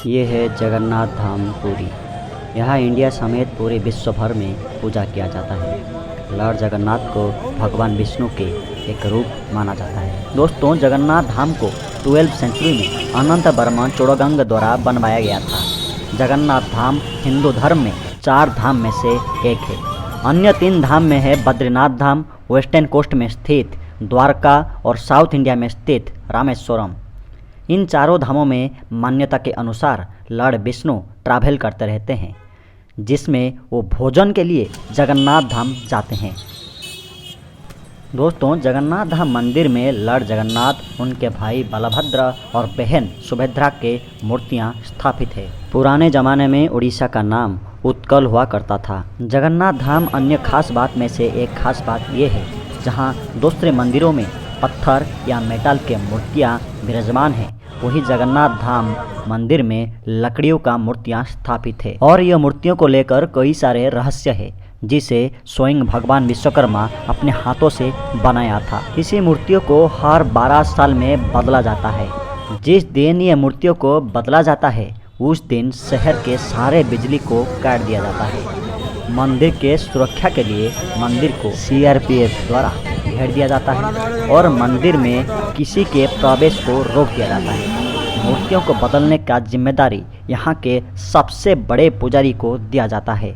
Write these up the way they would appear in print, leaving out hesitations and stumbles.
ये है जगन्नाथ धाम पुरी। यहाँ इंडिया समेत पूरे विश्व भर में पूजा किया जाता है। लॉर्ड जगन्नाथ को भगवान विष्णु के एक रूप माना जाता है। दोस्तों, जगन्नाथ धाम को 12वीं सेंचुरी में अनंत वर्मन चोड़गंग द्वारा बनवाया गया था। जगन्नाथ धाम हिंदू धर्म में 4 धाम में से एक है। अन्य 3 धाम में है बद्रीनाथ धाम, वेस्टर्न कोस्ट में स्थित द्वारका और साउथ इंडिया में स्थित रामेश्वरम। इन चारों धामों में मान्यता के अनुसार लॉर्ड विष्णु ट्रैवल करते रहते हैं, जिसमें वो भोजन के लिए जगन्नाथ धाम जाते हैं। दोस्तों, जगन्नाथ धाम मंदिर में लॉर्ड जगन्नाथ, उनके भाई बलभद्र और बहन सुभद्रा के मूर्तियां स्थापित है। पुराने ज़माने में उड़ीसा का नाम उत्कल हुआ करता था। जगन्नाथ धाम अन्य खास बात में से एक खास बात ये है, जहाँ दूसरे मंदिरों में पत्थर या मेटल के मूर्तियाँ विराजमान हैं, वही जगन्नाथ धाम मंदिर में लकड़ियों का मूर्तियाँ स्थापित है। और यह मूर्तियों को लेकर कई सारे रहस्य है, जिसे स्वयं भगवान विश्वकर्मा अपने हाथों से बनाया था। इसी मूर्तियों को हर 12 साल में बदला जाता है। जिस दिन ये मूर्तियों को बदला जाता है, उस दिन शहर के सारे बिजली को काट दिया जाता है। मंदिर के सुरक्षा के लिए मंदिर को CRPF द्वारा घेर दिया जाता है और मंदिर में किसी के प्रवेश को रोक दिया जाता है। मूर्तियों को बदलने का जिम्मेदारी यहाँ के सबसे बड़े पुजारी को दिया जाता है,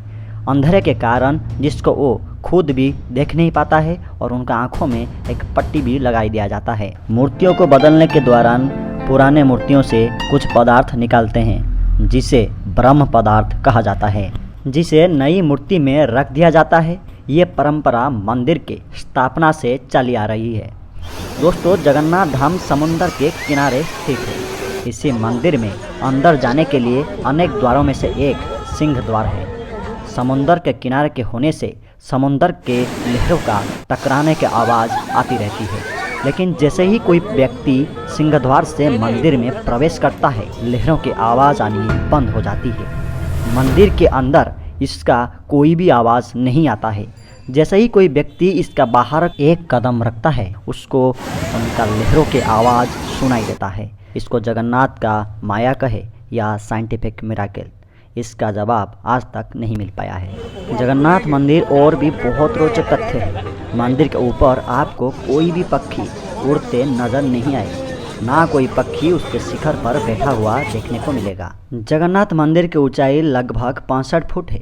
अंधेरे के कारण, जिसको वो खुद भी देख नहीं पाता है, और उनका आँखों में एक पट्टी भी लगाई दिया जाता है। मूर्तियों को बदलने के दौरान पुराने मूर्तियों से कुछ पदार्थ निकालते हैं, जिसे ब्रह्म पदार्थ कहा जाता है, जिसे नई मूर्ति में रख दिया जाता है। ये परंपरा मंदिर के स्थापना से चली आ रही है। दोस्तों, जगन्नाथ धाम समुद्र के किनारे स्थित है। इसी मंदिर में अंदर जाने के लिए अनेक द्वारों में से एक सिंह द्वार है। समुद्र के किनारे के होने से समुद्र के लहरों का टकराने की आवाज़ आती रहती है, लेकिन जैसे ही कोई व्यक्ति सिंह द्वार से मंदिर में प्रवेश करता है, लहरों की आवाज़ आनी बंद हो जाती है। मंदिर के अंदर इसका कोई भी आवाज़ नहीं आता है। जैसे ही कोई व्यक्ति इसका बाहर एक कदम रखता है, उसको उनका लहरों की आवाज़ सुनाई देता है। इसको जगन्नाथ का माया कहे या साइंटिफिक मिराकल, इसका जवाब आज तक नहीं मिल पाया है। जगन्नाथ मंदिर और भी बहुत रोचक तथ्य है। मंदिर के ऊपर आपको कोई भी पक्षी उड़ते नजर नहीं आए, ना कोई पक्षी उसके शिखर पर बैठा हुआ देखने को मिलेगा। जगन्नाथ मंदिर की ऊंचाई लगभग 65 फुट है,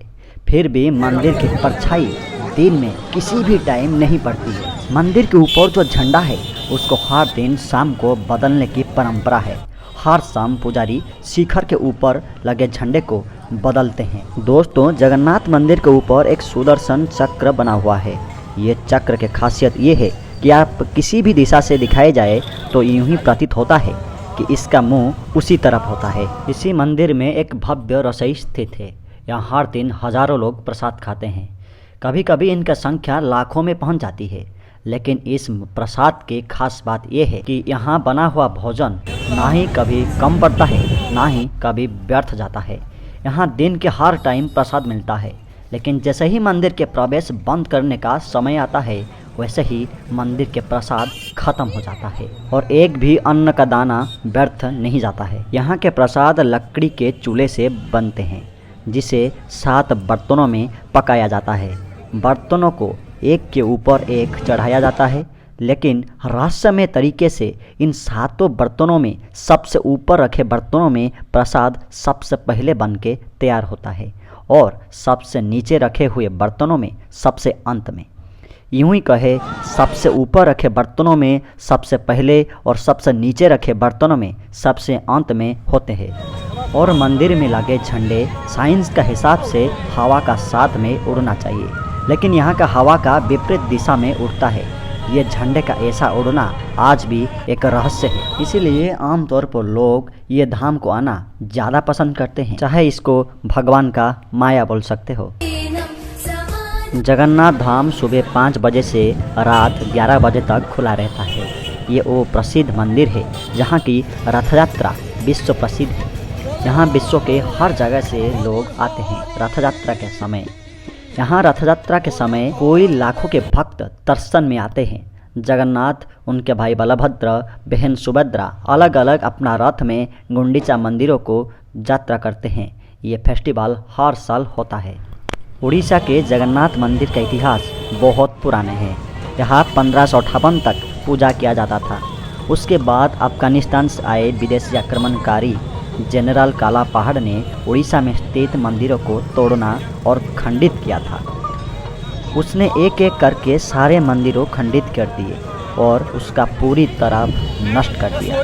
फिर भी मंदिर की परछाई दिन में किसी भी टाइम नहीं पड़ती है। मंदिर के ऊपर जो झंडा है, उसको हर दिन शाम को बदलने की परंपरा है। हर शाम पुजारी शिखर के ऊपर लगे झंडे को बदलते हैं। दोस्तों, जगन्नाथ मंदिर के ऊपर एक सुदर्शन चक्र बना हुआ है। ये चक्र की खासियत ये है कि आप किसी भी दिशा से दिखाए जाए तो यूं ही प्रतीत होता है कि इसका मुंह उसी तरफ होता है। इसी मंदिर में एक भव्य रसोई स्थित है। यहाँ हर दिन हजारों लोग प्रसाद खाते हैं। कभी कभी इनका संख्या लाखों में पहुँच जाती है, लेकिन इस प्रसाद की खास बात यह है कि यहाँ बना हुआ भोजन ना ही कभी कम पड़ता है, ना ही कभी व्यर्थ जाता है। यहाँ दिन के हर टाइम प्रसाद मिलता है, लेकिन जैसे ही मंदिर के प्रवेश बंद करने का समय आता है, वैसे ही मंदिर के प्रसाद खत्म हो जाता है और एक भी अन्न का दाना व्यर्थ नहीं जाता है। यहाँ के प्रसाद लकड़ी के चूल्हे से बनते हैं, जिसे 7 बर्तनों में पकाया जाता है। बर्तनों को एक के ऊपर एक चढ़ाया जाता है, लेकिन रहस्यमय तरीके से इन 7 बर्तनों में सबसे ऊपर रखे बर्तनों में प्रसाद सबसे पहले बन के तैयार होता है, और सबसे नीचे रखे हुए बर्तनों में सबसे अंत में। यूं ही कहे, सबसे ऊपर रखे बर्तनों में सबसे पहले और सबसे नीचे रखे बर्तनों में सबसे अंत में होते हैं। और मंदिर में लगे झंडे साइंस का हिसाब से हवा का साथ में उड़ना चाहिए, लेकिन यहाँ का हवा का विपरीत दिशा में उड़ता है। ये झंडे का ऐसा उड़ना आज भी एक रहस्य है। इसीलिए आमतौर पर लोग ये धाम को आना ज़्यादा पसंद करते हैं, चाहे इसको भगवान का माया बोल सकते हो। जगन्नाथ धाम सुबह 5 बजे से रात 11 बजे तक खुला रहता है। ये वो प्रसिद्ध मंदिर है जहाँ की रथ यात्रा विश्व प्रसिद्ध है। यहाँ विश्व के हर जगह से लोग आते हैं रथ यात्रा के समय। यहाँ रथ यात्रा के समय कोई लाखों के भक्त दर्शन में आते हैं। जगन्नाथ, उनके भाई बलभद्र, बहन सुभद्रा अलग अलग अपना रथ में गुंडीचा मंदिरों को यात्रा करते हैं। ये फेस्टिवल हर साल होता है। उड़ीसा के जगन्नाथ मंदिर का इतिहास बहुत पुराने है। यहाँ 1558 तक पूजा किया जाता था। उसके बाद अफगानिस्तान से आए विदेशी आक्रमणकारी जनरल काला पहाड़ ने उड़ीसा में स्थित मंदिरों को तोड़ना और खंडित किया था। उसने एक एक करके सारे मंदिरों खंडित कर दिए और उसका पूरी तरह नष्ट कर दिया।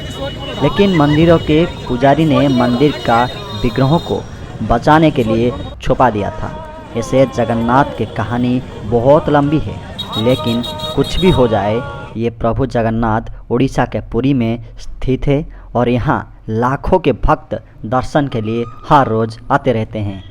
लेकिन मंदिरों के पुजारी ने मंदिर का विग्रहों को बचाने के लिए छुपा दिया था। ऐसे जगन्नाथ की कहानी बहुत लंबी है, लेकिन कुछ भी हो जाए, ये प्रभु जगन्नाथ उड़ीसा के पुरी में स्थित है और यहाँ लाखों के भक्त दर्शन के लिए हर रोज़ आते रहते हैं।